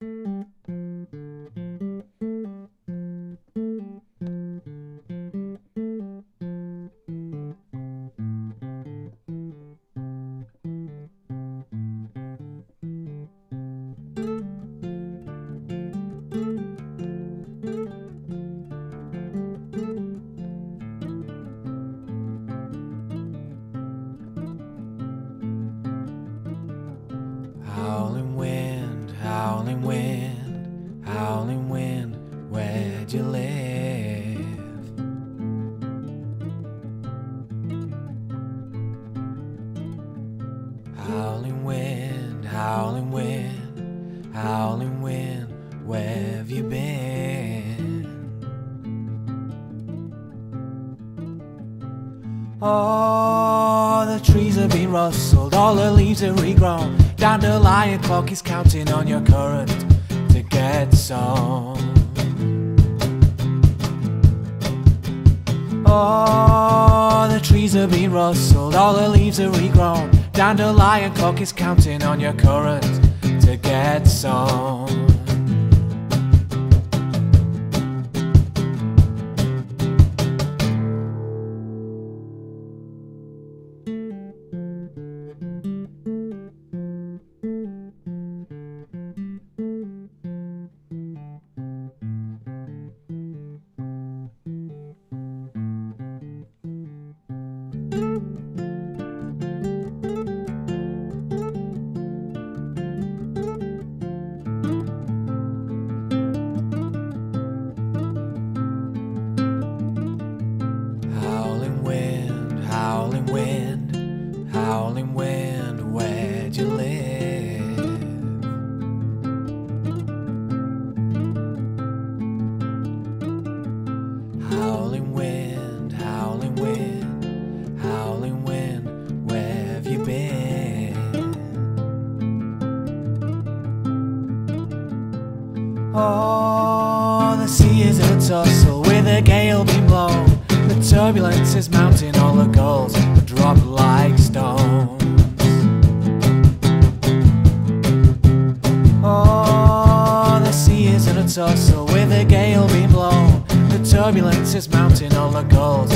Howling wind, howling wind, howling wind, where'd you live? Howling wind, howling wind, howling wind, where have you been? Oh, the trees have been rustled, all the leaves have regrown. Dandelion clock is counting on your current to get some. Oh, the trees have been rustled, all the leaves have regrown. Dandelion clock is counting on your current to get some. Howling wind, howling wind, where'd you live? Howling wind, howling wind, howling wind, where have you been? Oh, the sea is in a tussle with a gale being blown. The turbulence is mounting, all the gulls drop like stones. Oh, the sea is in a tussle with a gale being blown. The turbulence is mounting, all the gulls